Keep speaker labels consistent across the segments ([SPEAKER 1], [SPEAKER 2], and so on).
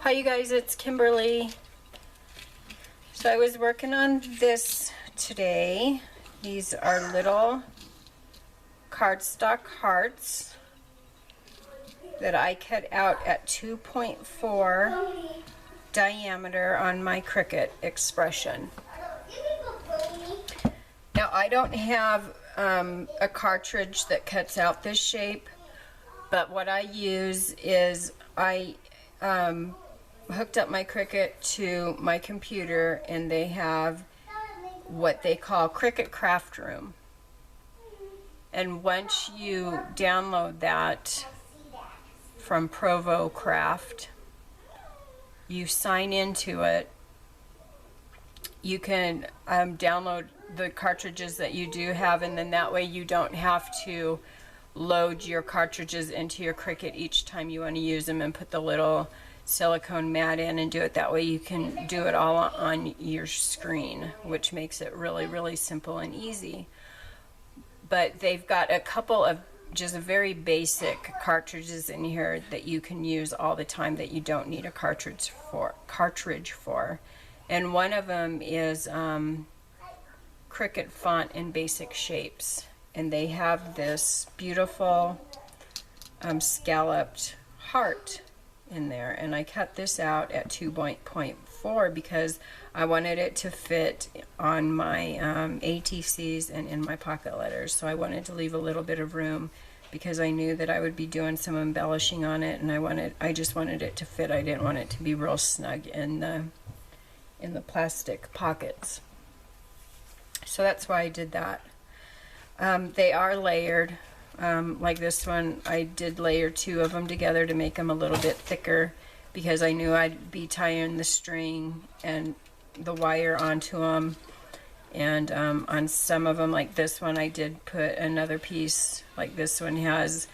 [SPEAKER 1] Hi you guys, it's Kimberly. So I was working on this today. These are little cardstock hearts that I cut out at 2.4 diameter on my Cricut expression. Now I don't have a cartridge that cuts out this shape, but what I use is I hooked up my Cricut to my computer, and they have what they call Cricut Craft Room. And once you download that from Provo Craft, you sign into it. You can download the cartridges that you do have, and then that way you don't have to load your cartridges into your Cricut each time you want to use them and put the little silicone mat in and do it that way. You can do it all on your screen, which makes it really, really simple and easy. But they've got a couple of just very basic cartridges in here that you can use all the time that you don't need a cartridge for. And one of them is Cricut Font in Basic Shapes, and they have this beautiful scalloped heart in there, and I cut this out at 2.4 because I wanted it to fit on my ATCs and in my pocket letters. So I wanted to leave a little bit of room because I knew that I would be doing some embellishing on it, and I just wanted it to fit. I didn't want it to be real snug in the plastic pockets. So that's why I did that. They are layered. Like this one, I did layer 2 of them together to make them a little bit thicker because I knew I'd be tying the string and the wire onto them. And on some of them, like this one, I did put another piece. Like this one has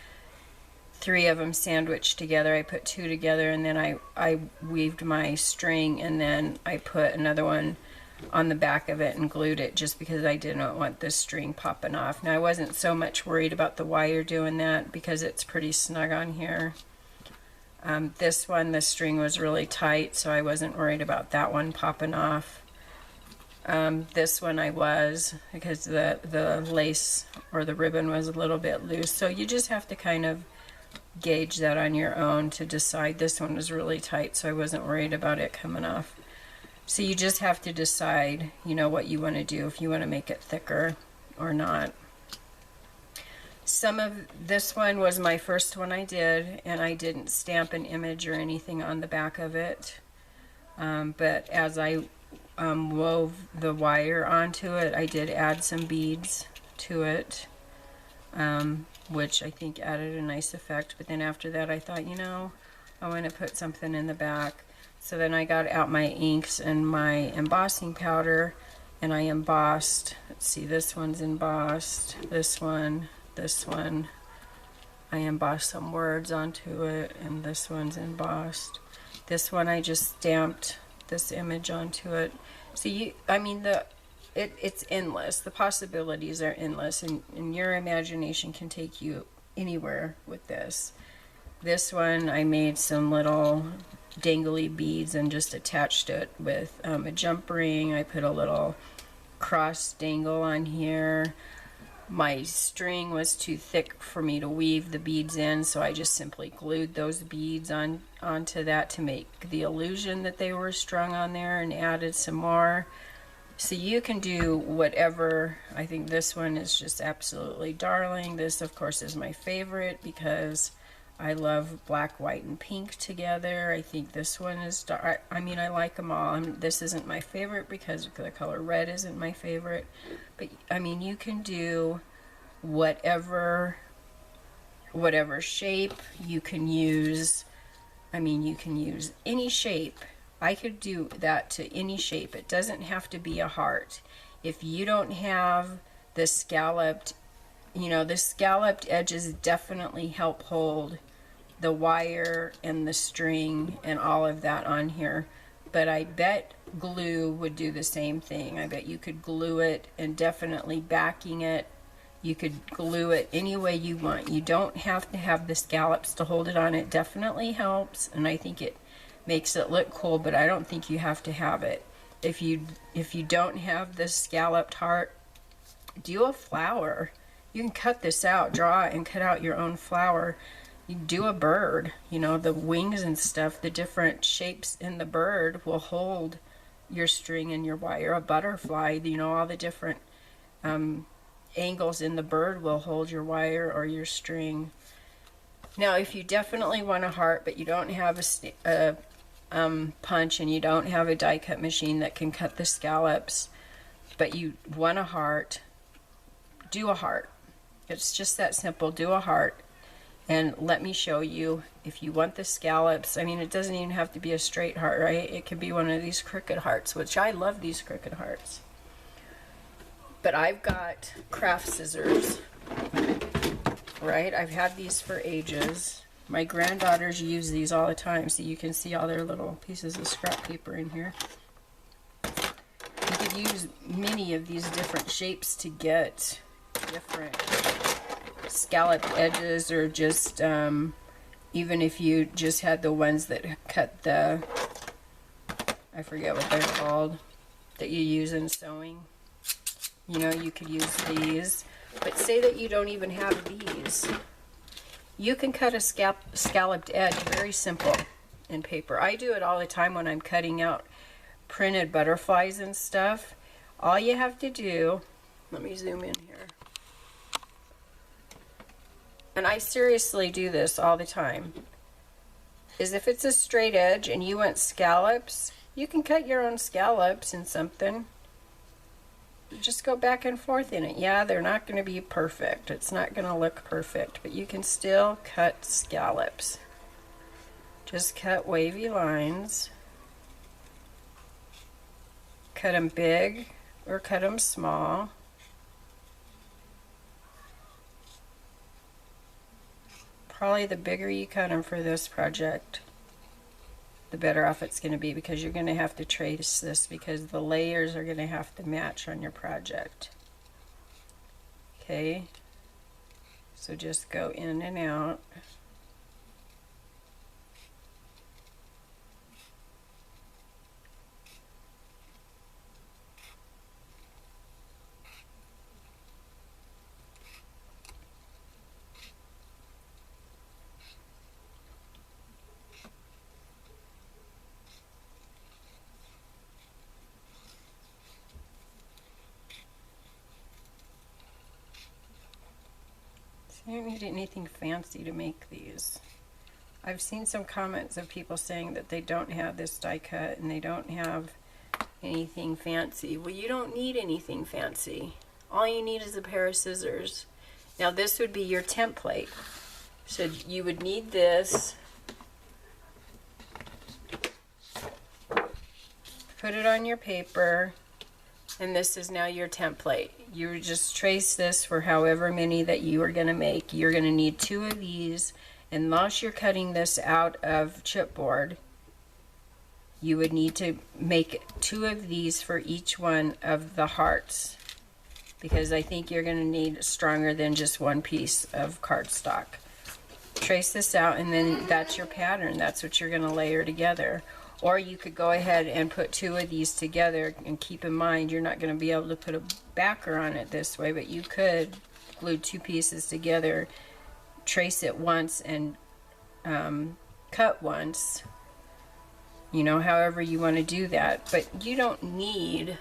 [SPEAKER 1] 3 of them sandwiched together. I put 2 together, and then I weaved my string, and then I put another one on the back of it and glued it just because I didn't want this string popping off. Now I wasn't so much worried about the wire doing that because it's pretty snug on here. This one, the string was really tight, so I wasn't worried about that one popping off. This one I was, because the lace or the ribbon was a little bit loose. So you just have to kind of gauge that on your own to decide. This one was really tight, so I wasn't worried about it coming off. So you just have to decide, you know, what you want to do, if you want to make it thicker or not. Some of this one was my first one I did, and I didn't stamp an image or anything on the back of it. But as I wove the wire onto it, I did add some beads to it, which I think added a nice effect. But then after that I thought, you know, I want to put something in the back. So then I got out my inks and my embossing powder, and I embossed. Let's see, this one's embossed, this one. I embossed some words onto it, and this one's embossed. This one I just stamped this image onto it. So it's endless. The possibilities are endless, and your imagination can take you anywhere with this. This one I made some little dangly beads and just attached it with a jump ring. I put a little cross dangle on here. My string was too thick for me to weave the beads in, so I just simply glued those beads onto that to make the illusion that they were strung on there, and added some more. So you can do whatever. I think this one is just absolutely darling. This, of course, is my favorite because I love black, white, and pink together. I think this one is dark. I mean, I like them all. This isn't my favorite because the color red isn't my favorite. But, I mean, you can do whatever shape you can use. I mean, you can use any shape. I could do that to any shape. It doesn't have to be a heart. If you don't have the scalloped, you know, the scalloped edges definitely help hold the wire and the string and all of that on here. But I bet glue would do the same thing. I bet you could glue it, and definitely backing it, you could glue it any way you want. You don't have to have the scallops to hold it on. It definitely helps, and I think it makes it look cool, but I don't think you have to have it. If you don't have this scalloped heart, do a flower. You can cut this out, draw it, and cut out your own flower. You do a bird, you know, the wings and stuff, the different shapes in the bird will hold your string and your wire. A butterfly, you know, all the different angles in the bird will hold your wire or your string. Now, if you definitely want a heart, but you don't have a punch and you don't have a die cut machine that can cut the scallops, but you want a heart, do a heart. It's just that simple. Do a heart. And let me show you, if you want the scallops, I mean, it doesn't even have to be a straight heart, right? It could be one of these crooked hearts, which I love these crooked hearts. But I've got craft scissors, right? I've had these for ages. My granddaughters use these all the time, so you can see all their little pieces of scrap paper in here. You could use many of these different shapes to get different scalloped edges, or just even if you just had the ones that cut the, I forget what they're called, that you use in sewing. You know, you could use these. But say that you don't even have these. You can cut a scalloped edge, very simple, in paper. I do it all the time when I'm cutting out printed butterflies and stuff. All you have to do, let me zoom in here. And I seriously do this all the time, is if it's a straight edge and you want scallops, you can cut your own scallops in something. Just go back and forth in it. Yeah, they're not going to be perfect. It's not going to look perfect, but you can still cut scallops. Just cut wavy lines. Cut them big or cut them small. Probably the bigger you cut them for this project, the better off it's going to be, because you're going to have to trace this, because the layers are going to have to match on your project. Okay, so just go in and out. I don't need anything fancy to make these. I've seen some comments of people saying that they don't have this die cut and they don't have anything fancy. Well, you don't need anything fancy. All you need is a pair of scissors. Now this would be your template. So you would need this. Put it on your paper. And this is now your template. You just trace this for however many that you are going to make. You're going to need 2 of these. Unless you're cutting this out of chipboard, you would need to make 2 of these for each one of the hearts, because I think you're going to need stronger than just 1 piece of cardstock. Trace this out, and then that's your pattern. That's what you're going to layer together. Or you could go ahead and put 2 of these together, and keep in mind you're not going to be able to put a backer on it this way, but you could glue 2 pieces together, trace it once, and cut once, you know, however you want to do that. But you don't need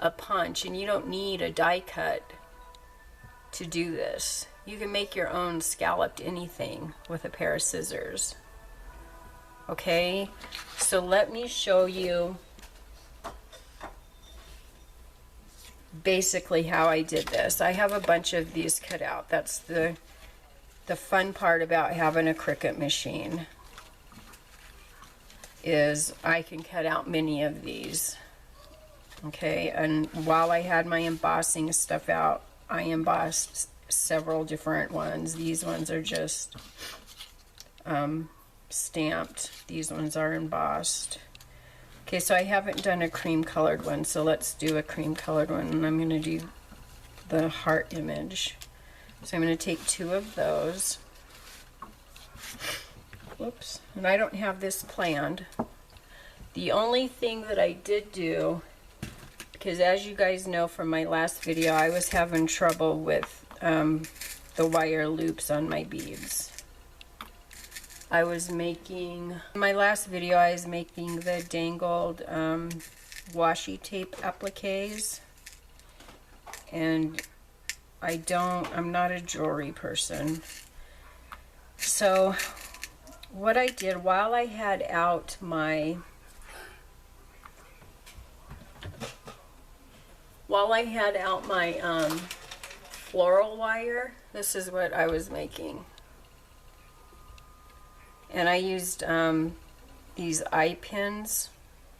[SPEAKER 1] a punch and you don't need a die cut to do this. You can make your own scalloped anything with a pair of scissors. Okay, so let me show you basically how I did this. I have a bunch of these cut out. That's the fun part about having a Cricut machine, is I can cut out many of these. Okay, and while I had my embossing stuff out, I embossed several different ones. These ones are just stamped. These ones are embossed. Okay, so I haven't done a cream colored one, so let's do a cream colored one, and I'm going to do the heart image. So I'm going to take 2 of those. Whoops. And I don't have this planned. The only thing that I did do, because as you guys know from my last video, I was having trouble with the wire loops on my beads. I was making, in my last video, I was making the dangled washi tape appliques. And I'm not a jewelry person. So what I did while I had out my floral wire, this is what I was making. And I used these eye pins,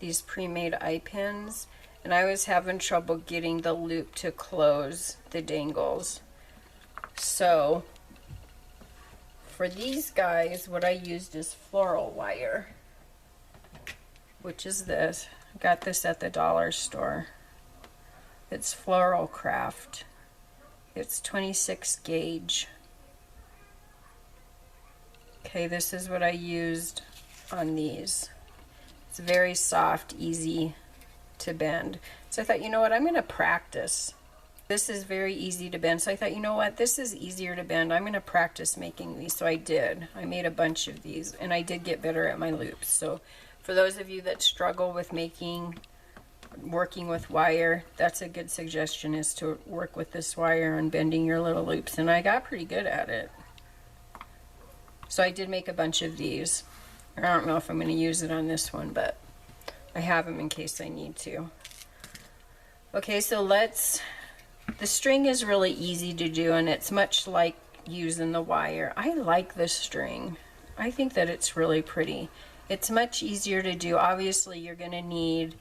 [SPEAKER 1] these pre-made eye pins, and I was having trouble getting the loop to close the dangles. So for these guys, what I used is floral wire, which is this. I got this at the dollar store. It's Floral Craft. It's 26 gauge. Okay, this is what I used on these. It's very soft, easy to bend. So I thought, you know what, I'm going to practice. This is very easy to bend. So I thought, you know what, this is easier to bend. I'm going to practice making these. So I did. I made a bunch of these, and I did get better at my loops. So for those of you that struggle with working with wire, that's a good suggestion, is to work with this wire and bending your little loops. And I got pretty good at it. So I did make a bunch of these. I don't know if I'm going to use it on this one, but I have them in case I need to. Okay, so the string is really easy to do, and it's much like using the wire. I like this string. I think that it's really pretty. It's much easier to do. Obviously, you're going to need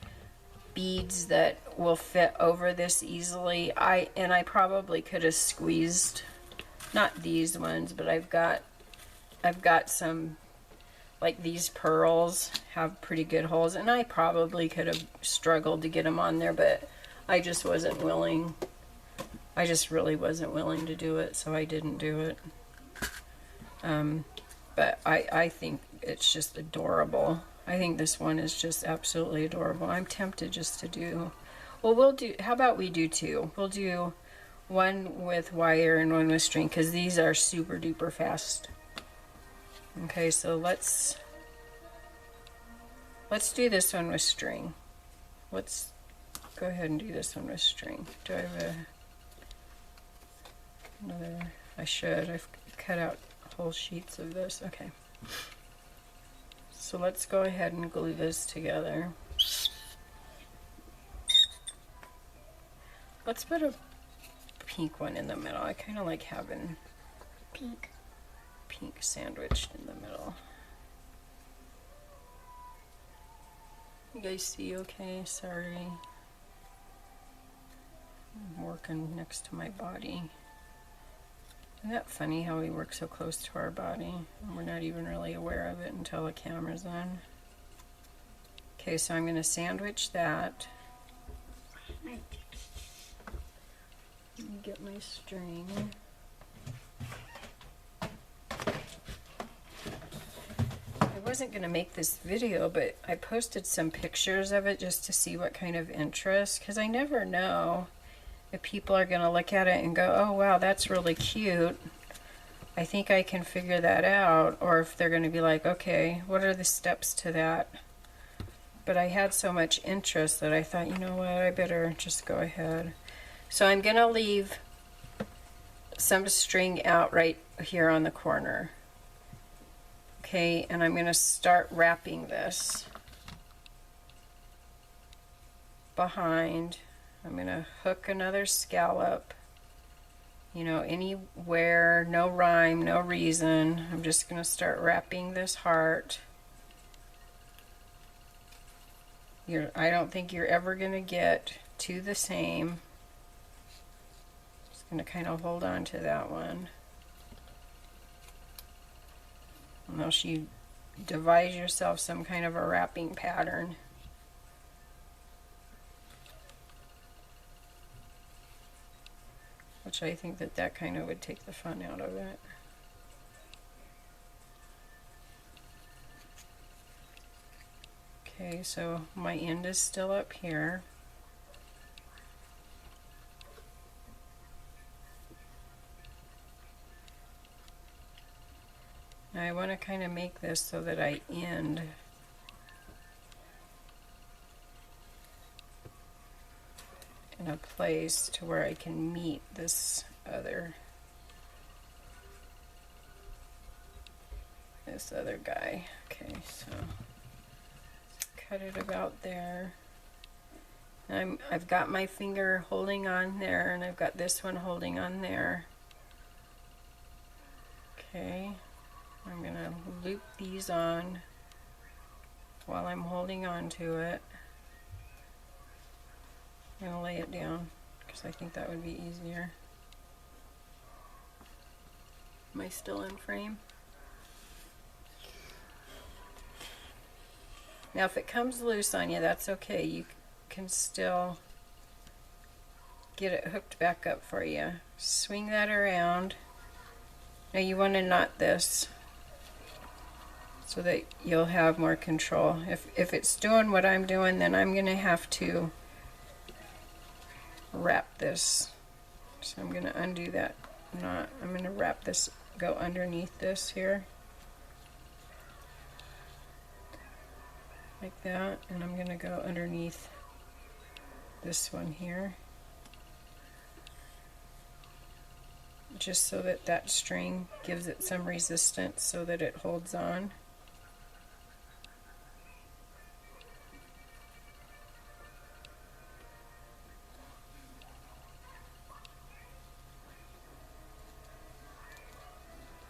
[SPEAKER 1] beads that will fit over this easily. I probably could have squeezed, not these ones, but I've got some, like these pearls have pretty good holes, and I probably could have struggled to get them on there, but I just wasn't willing. I just really wasn't willing to do it, so I didn't do it. But I think it's just adorable. I think this one is just absolutely adorable. I'm tempted just to do, well, how about we do two? We'll do one with wire and one with string, because these are super duper fast. Okay, so let's do this one with string. Let's go ahead and do this one with string. Do I have another? I should. I've cut out whole sheets of this. Okay. So let's go ahead and glue this together. Let's put a pink one in the middle. I kind of like having pink sandwiched in the middle. You guys see okay? Sorry. I'm working next to my body. Isn't that funny how we work so close to our body and we're not even really aware of it until the camera's on? Okay, so I'm going to sandwich that. Let me get my string. I wasn't going to make this video, but I posted some pictures of it just to see what kind of interest, because I never know if people are going to look at it and go, oh wow, that's really cute. I think I can figure that out. Or if they're going to be like, okay, what are the steps to that? But I had so much interest that I thought, you know what, I better just go ahead. So I'm going to leave some string out right here on the corner. Okay, and I'm going to start wrapping this behind. I'm going to hook another scallop, you know, anywhere, no rhyme, no reason. I'm just going to start wrapping this heart. I don't think you're ever going to get two the same. Just going to kind of hold on to that one. Unless you devise yourself some kind of a wrapping pattern. Which I think that kind of would take the fun out of it. Okay, so my end is still up here. Now I want to kind of make this so that I end in a place to where I can meet this other guy. Okay, so cut it about there. I've got my finger holding on there, and I've got this one holding on there. Okay, I'm gonna loop these on while I'm holding on to it. I'm gonna lay it down because I think that would be easier. Am I still in frame? Now if it comes loose on you, that's okay. You can still get it hooked back up for you. Swing that around. Now you want to knot this so that you'll have more control. If it's doing what I'm doing, then I'm going to have to wrap this. So I'm going to undo that knot. I'm going to wrap this, go underneath this here. Like that, and I'm going to go underneath this one here, just so that that string gives it some resistance so that it holds on.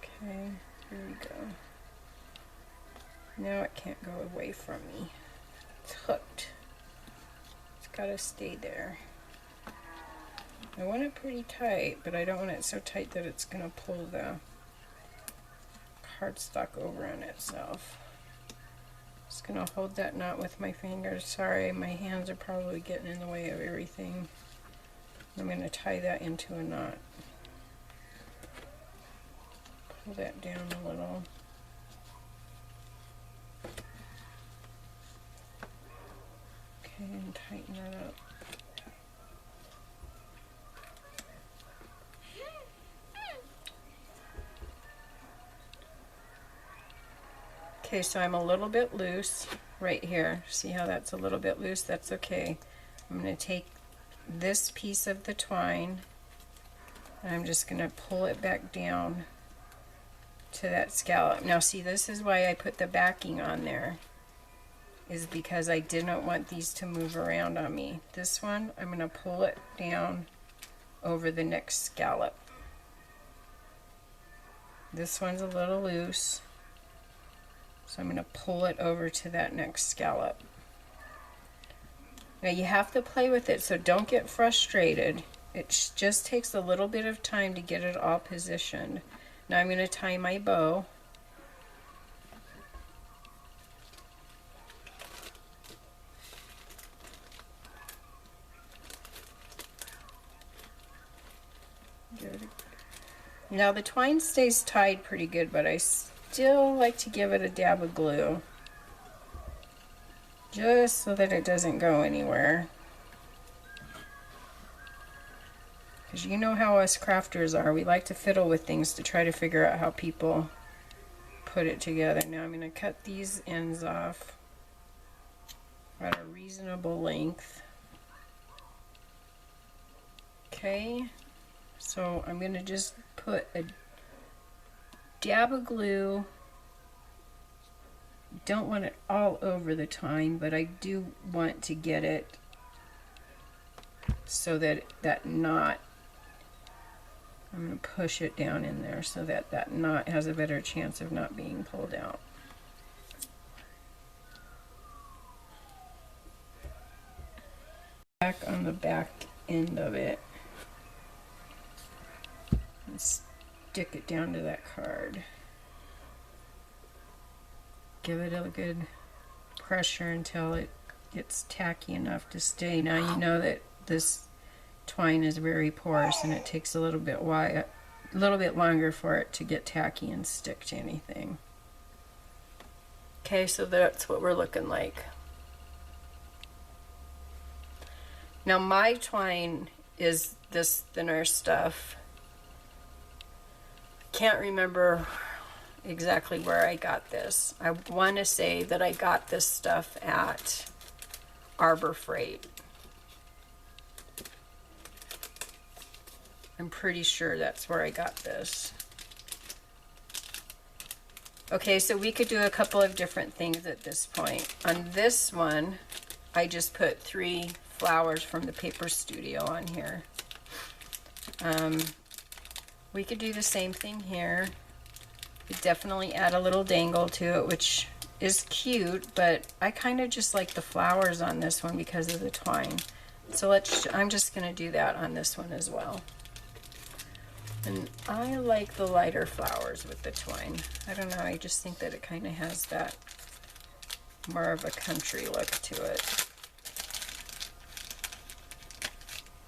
[SPEAKER 1] Okay, here we go. Now it can't go away from me. It's hooked. It's got to stay there. I want it pretty tight, but I don't want it so tight that it's going to pull the cardstock over on itself. Just going to hold that knot with my fingers. Sorry, my hands are probably getting in the way of everything. I'm going to tie that into a knot. Pull that down a little. Okay, and tighten that up. Okay, so I'm a little bit loose right here. See how that's a little bit loose? That's okay. I'm going to take this piece of the twine and I'm just going to pull it back down to that scallop. Now see, this is why I put the backing on there, is because I didn't want these to move around on me. This one, I'm going to pull it down over the next scallop. This one's a little loose, so I'm going to pull it over to that next scallop. Now you have to play with it, so don't get frustrated. It just takes a little bit of time to get it all positioned. Now I'm going to tie my bow. Now the twine stays tied pretty good, but I still like to give it a dab of glue, just so that it doesn't go anywhere. Because you know how us crafters are, we like to fiddle with things to try to figure out how people put it together. Now I'm going to cut these ends off at a reasonable length. Okay, so I'm going to just put a dab of glue. Don't want it all over the twine, but I do want to get it so that that knot, I'm going to push it down in there so that that knot has a better chance of not being pulled out. Back on the back end of it and stick it down to that card. Give it a good pressure until it gets tacky enough to stay. Now you know that this twine is very porous and it takes a little bit longer for it to get tacky and stick to anything. Okay, so that's what we're looking like. Now my twine is this thinner stuff. Can't remember exactly where I got this. I want to say that I got this stuff at Arbor Freight. I'm pretty sure that's where I got this. Okay, so we could do a couple of different things at this point. On this one, I just put 3 flowers from the Paper Studio on here. We could do the same thing here. We definitely add a little dangle to it, which is cute, but I kind of just like the flowers on this one because of the twine. So I'm just going to do that on this one as well. And I like the lighter flowers with the twine. I don't know, I just think that it kind of has that more of a country look to it.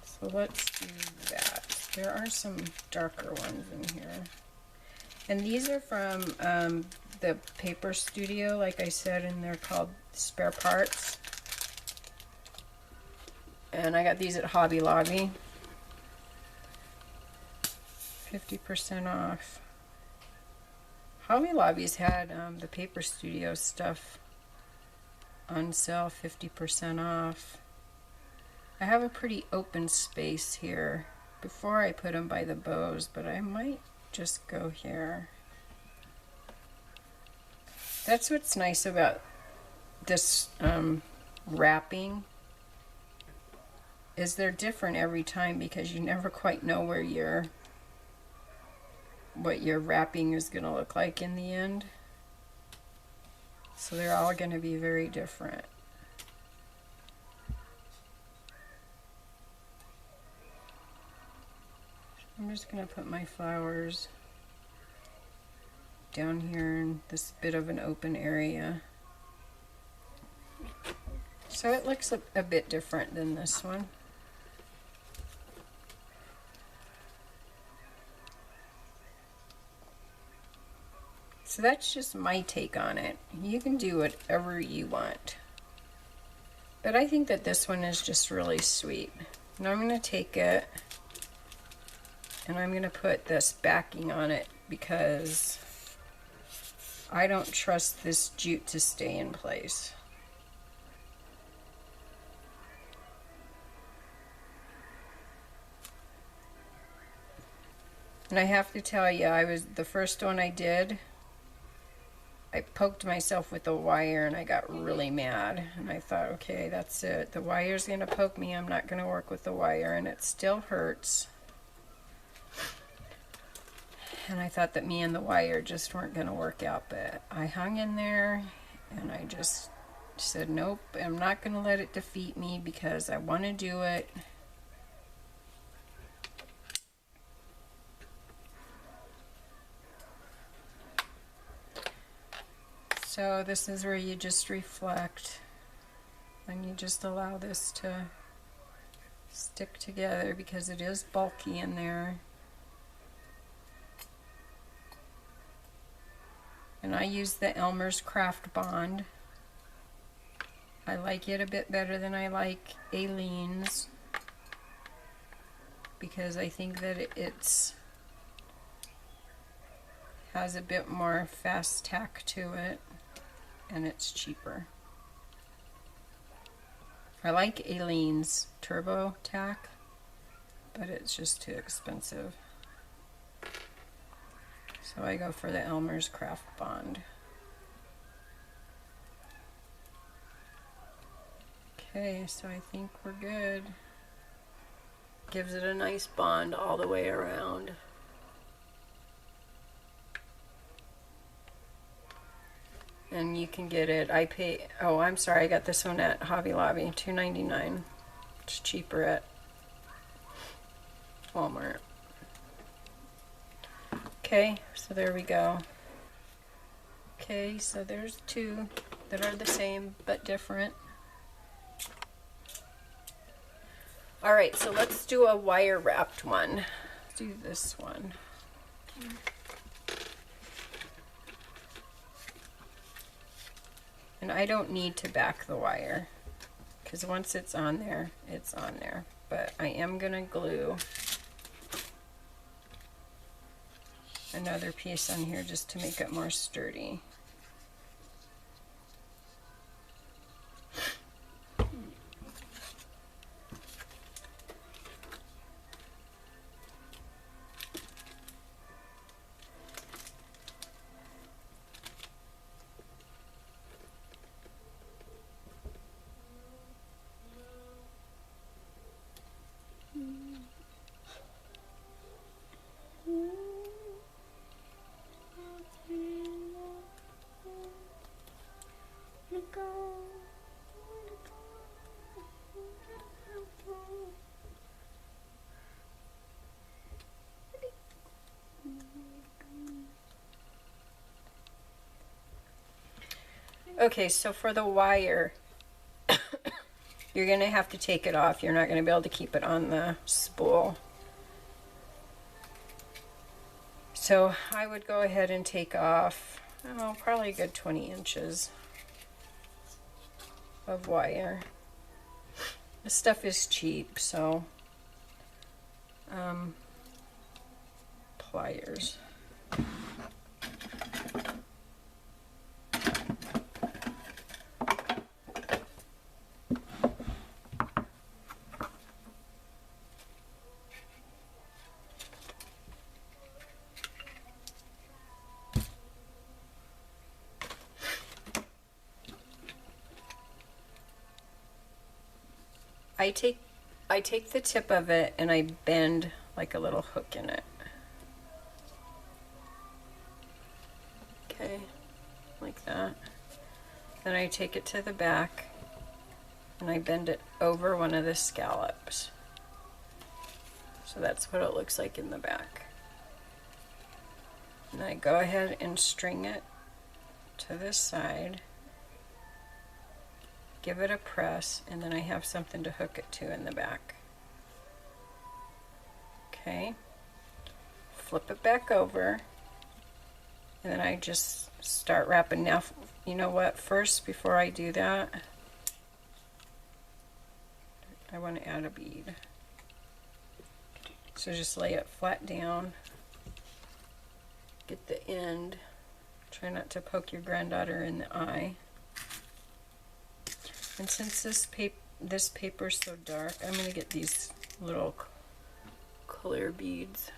[SPEAKER 1] So let's do that. There are some darker ones in here. And these are from the Paper Studio, like I said, and they're called Spare Parts. And I got these at Hobby Lobby. 50% off. Hobby Lobby's had the Paper Studio stuff on sale, 50% off. I have a pretty open space here before I put them by the bows, but I might just go here. That's what's nice about this wrapping, is they're different every time because you never quite know what your wrapping is going to look like in the end. So they're all going to be very different. I'm just going to put my flowers down here in this bit of an open area. So it looks a bit different than this one. So that's just my take on it. You can do whatever you want. But I think that this one is just really sweet. Now I'm going to take it and I'm going to put this backing on it because I don't trust this jute to stay in place. And I have to tell you, the first one I did, I poked myself with the wire and I got really mad. And I thought, okay, that's it. The wire's going to poke me. I'm not going to work with the wire. And it still hurts. And I thought that me and the wire just weren't going to work out. But I hung in there and I just said, nope, I'm not going to let it defeat me because I want to do it. So this is where you just reflect and you just allow this to stick together because it is bulky in there. And I use the Elmer's Craft Bond. I like it a bit better than I like Aleene's because I think that it's has a bit more fast tack to it. And it's cheaper. I like Aleene's Turbo Tack, but it's just too expensive. So I go for the Elmer's Craft Bond. Okay, so I think we're good. Gives it a nice bond all the way around. And you can get it, oh, I'm sorry, I got this one at Hobby Lobby, $2.99. It's cheaper at Walmart. Okay, so there we go. Okay, so there's 2 that are the same but different. Alright, so let's do a wire wrapped one. Let's do this one. And I don't need to back the wire because once it's on there, it's on there. But I am going to glue another piece on here just to make it more sturdy. Okay, so for the wire, you're going to have to take it off. You're not going to be able to keep it on the spool. So I would go ahead and take off, oh, probably a good 20 inches of wire. This stuff is cheap, so pliers. I take the tip of it and I bend like a little hook in it. Okay, like that. Then I take it to the back and I bend it over one of the scallops. So that's what it looks like in the back. And I go ahead and string it to this side. Give it a press, and then I have something to hook it to in the back. Okay, flip it back over, and then I just start wrapping. Now, you know what, first, before I do that, I want to add a bead. So just lay it flat down, get the end, try not to poke your granddaughter in the eye. And since this paper is so dark, I'm going to get these little clear beads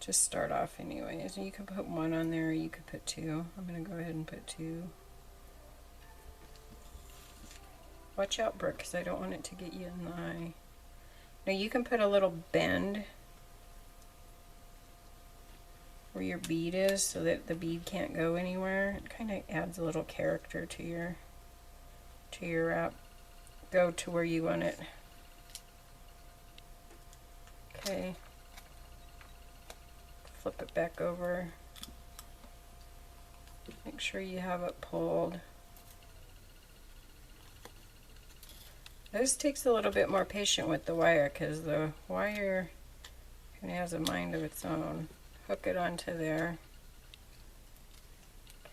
[SPEAKER 1] to start off anyways. And you can put one on there, or you could put two. I'm going to go ahead and put two. Watch out, Brooke, because I don't want it to get you in the eye. Now you can put a little bend where your bead is so that the bead can't go anywhere. It kind of adds a little character to your wrap. Go to where you want it. Okay. Flip it back over. Make sure you have it pulled. This takes a little bit more patience with the wire because the wire kind of has a mind of its own. Hook it onto there.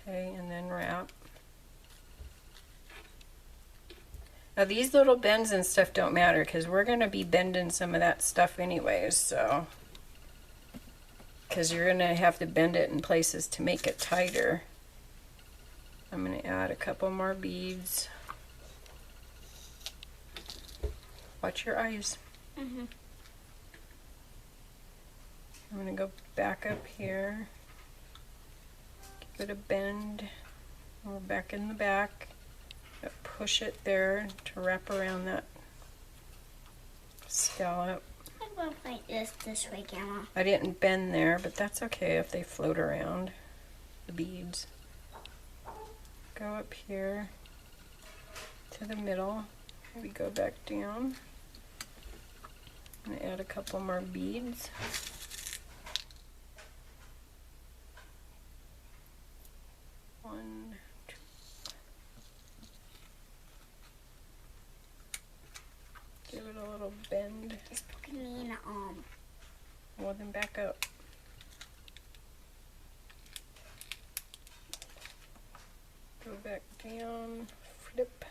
[SPEAKER 1] Okay, and then wrap. Now these little bends and stuff don't matter because we're going to be bending some of that stuff anyways, so because you're going to have to bend it in places to make it tighter. I'm going to add a couple more beads. Watch your eyes.
[SPEAKER 2] Mm-hmm.
[SPEAKER 1] I'm going to go back up here, give it a bend, we're back in the back, push it there to wrap around that scallop.
[SPEAKER 2] I'm going to like this way, Grandma.
[SPEAKER 1] I didn't bend there, but that's okay if they float around, the beads. Go up here to the middle, maybe go back down, and add a couple more beads. One, two. Give it a little bend.
[SPEAKER 2] It's poking me in the arm.
[SPEAKER 1] Well, then back up. Go back down, flip.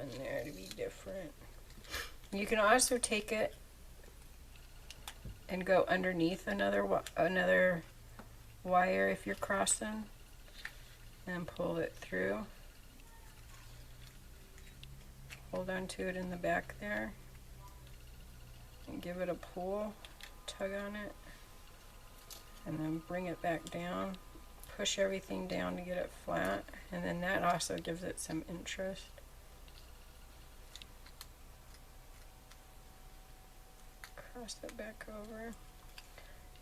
[SPEAKER 1] one there to be different. You can also take it and go underneath another wire if you're crossing, and pull it through. Hold on to it in the back there and give it a pull, tug on it, and then bring it back down. Push everything down to get it flat, and then that also gives it some interest. Cross it back over.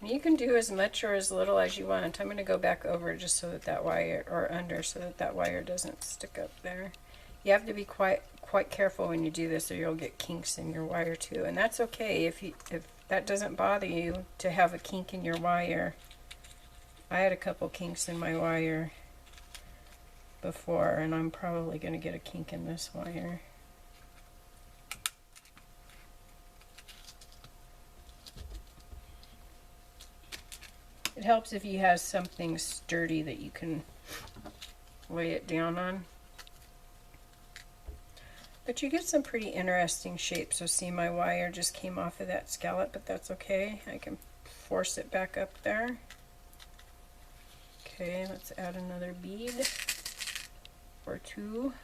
[SPEAKER 1] And you can do as much or as little as you want. I'm going to go back over just so that that wire, or under, so that that wire doesn't stick up there. You have to be quite careful when you do this, or you'll get kinks in your wire too. And that's okay if that doesn't bother you to have a kink in your wire. I had a couple kinks in my wire before, and I'm probably going to get a kink in this wire. It helps if you have something sturdy that you can lay it down on. But you get some pretty interesting shapes. So see, my wire just came off of that scallop, but that's okay. I can force it back up there. Okay, let's add another bead or two.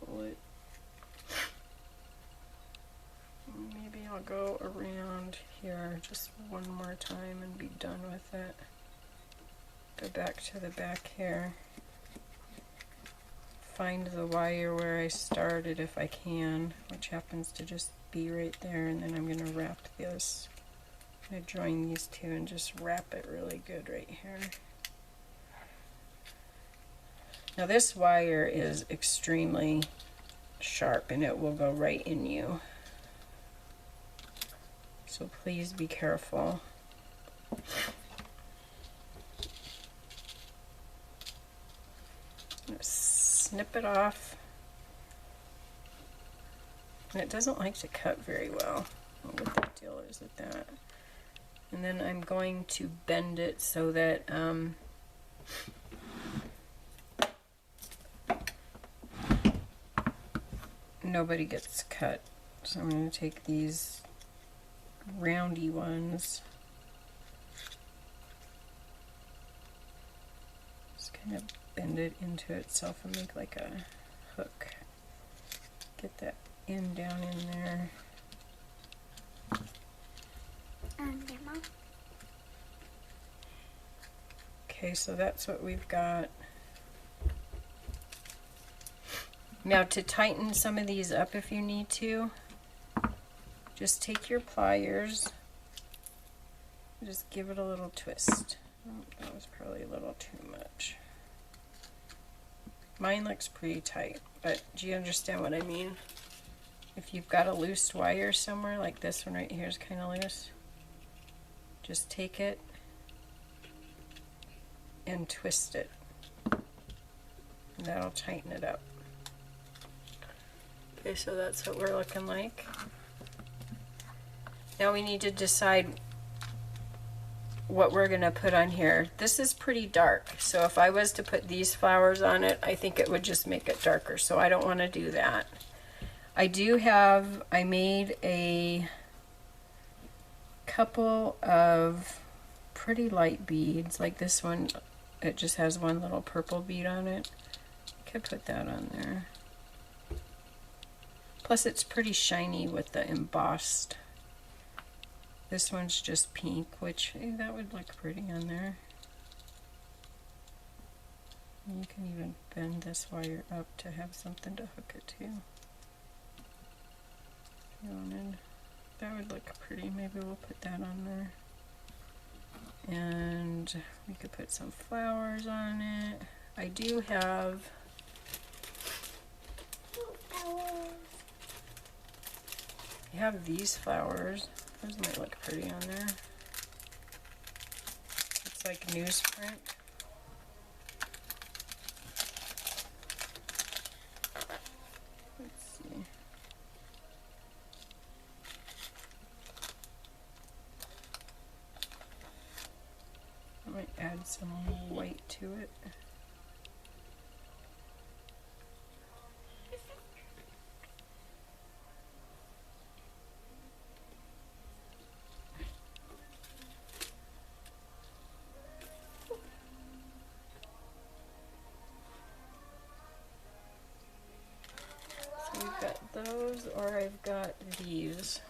[SPEAKER 1] Pull it. Maybe I'll go around here just one more time and be done with it. Go back to the back here. Find the wire where I started if I can, which happens to just be right there, and then I'm going to wrap this. I'm going to join these two and just wrap it really good right here. Now this wire is extremely sharp and it will go right in you. So please be careful. Snip it off. And it doesn't like to cut very well. I don't know what the deal is with that. And then I'm going to bend it so that nobody gets cut. So I'm going to take these roundy ones, just kind of bend it into itself and make like a hook. Get that end down in there.
[SPEAKER 2] Grandma.
[SPEAKER 1] Okay, so that's what we've got. Now to tighten some of these up if you need to, just take your pliers, just give it a little twist. Oh, that was probably a little too much. Mine looks pretty tight, but do you understand what I mean? If you've got a loose wire somewhere, like this one right here is kind of loose, just take it and twist it. And that'll tighten it up. Okay, so that's what we're looking like. Now we need to decide what we're going to put on here. This is pretty dark, so if I was to put these flowers on it, I think it would just make it darker, so I don't want to do that. I made a couple of pretty light beads, like this one, it just has one little purple bead on it. I could put that on there. Plus it's pretty shiny with the embossed. This one's just pink, which that would look pretty on there. You can even bend this wire up to have something to hook it to. If you wanted. That would look pretty. Maybe we'll put that on there. And we could put some flowers on it. I do have these flowers. Those might look pretty on there. It's like newsprint. to it. So we've got those, or I've got these.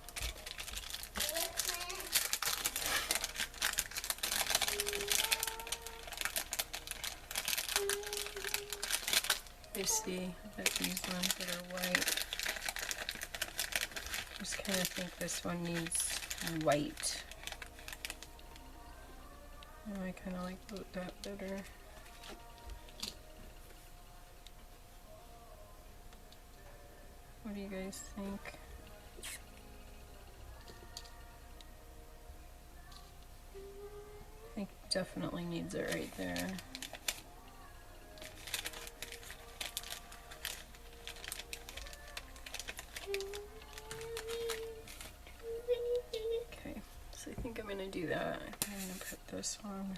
[SPEAKER 1] You see that these ones that are white. Just kind of think this one needs white. Oh, I kind of like that better. What do you guys think? I think it definitely needs it right there. Okay, so I think I'm going to do that. I'm going to put this one.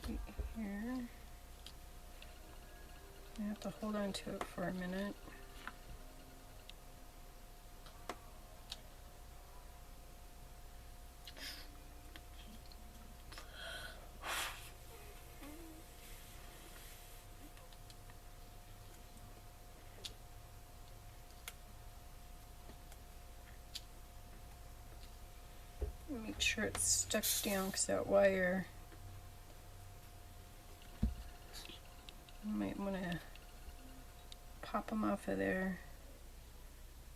[SPEAKER 1] Right here. I have to hold on to it for a minute. Make sure it's stuck down because that wire, you might want to pop them off of there.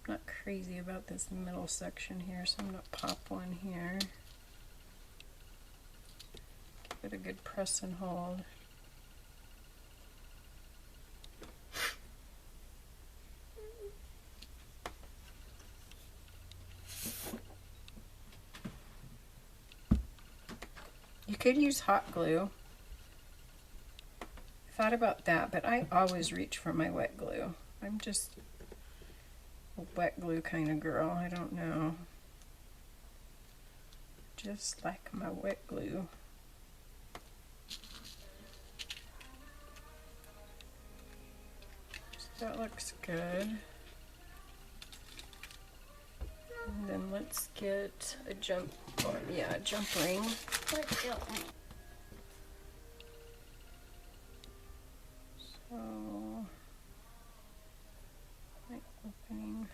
[SPEAKER 1] I'm not crazy about this middle section here, so I'm going to pop one here. Give it a good press and hold. You could use hot glue. I thought about that, but I always reach for my wet glue. I'm just a wet glue kind of girl. I don't know. Just like my wet glue. So that looks good. And then let's get a jump ring.
[SPEAKER 2] Let's go.
[SPEAKER 1] So, right opening.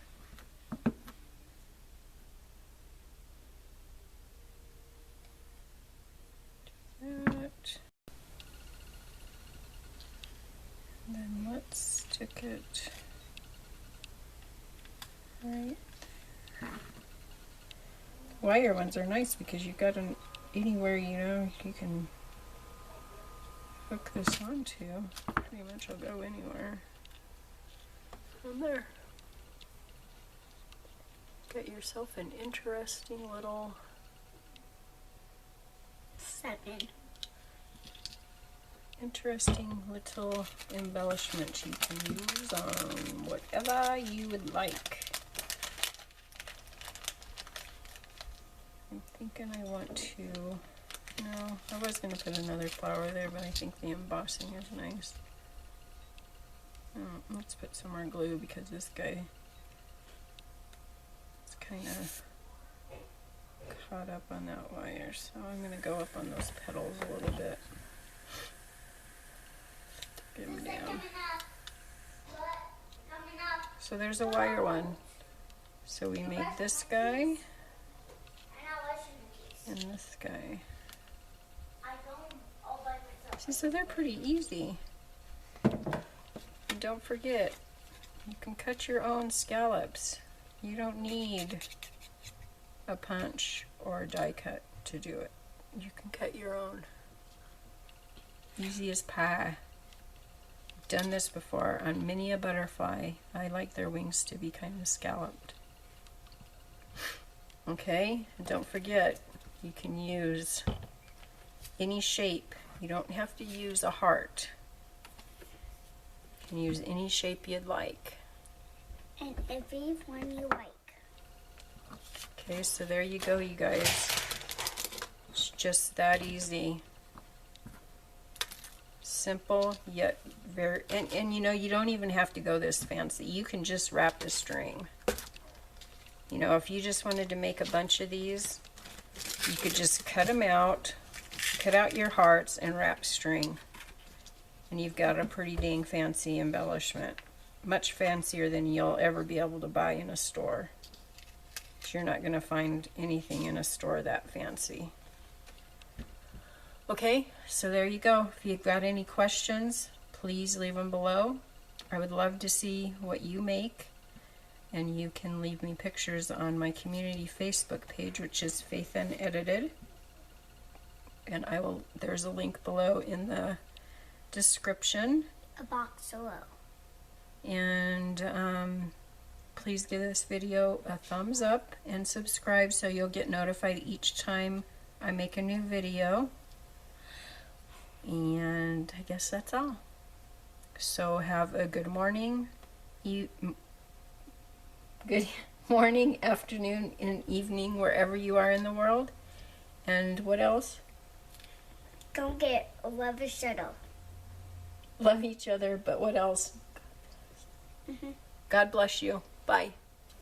[SPEAKER 1] That. And then let's stick it right. Wire ones are nice because you've got them anywhere, you know, you can hook this onto. Pretty much will go anywhere. And there. Got yourself an interesting little
[SPEAKER 2] 7.
[SPEAKER 1] Interesting little embellishment you can use on whatever you would like. I'm thinking I want to, no, I was going to put another flower there, but I think the embossing is nice. Let's put some more glue because this guy is kind of caught up on that wire. So I'm going to go up on those petals a little bit. Get them down. So there's a wire one. So we made this guy and this guy. See, so they're pretty easy. And don't forget, you can cut your own scallops. You don't need a punch or a die cut to do it. You can cut your own. Easy as pie. I've done this before on many a butterfly. I like their wings to be kind of scalloped. Okay, and don't forget, you can use any shape. You don't have to use a heart. You can use any shape you'd like.
[SPEAKER 2] And every one you like.
[SPEAKER 1] Okay, so there you go, you guys. It's just that easy. Simple, yet very, and you know, you don't even have to go this fancy. You can just wrap the string. You know, if you just wanted to make a bunch of these, you could just cut them out, cut out your hearts, and wrap string. And you've got a pretty dang fancy embellishment. Much fancier than you'll ever be able to buy in a store. You're not going to find anything in a store that fancy. Okay, so there you go. If you've got any questions, please leave them below. I would love to see what you make. And you can leave me pictures on my community Facebook page, which is Faith Unedited. And there's a link below in the description.
[SPEAKER 2] A box below.
[SPEAKER 1] And please give this video a thumbs up and subscribe so you'll get notified each time I make a new video. And I guess that's all. So have a good morning, good morning, afternoon, and evening wherever you are in the world. And what else?
[SPEAKER 2] Don't get love each other.
[SPEAKER 1] Love each other, but what else? God bless you. Bye.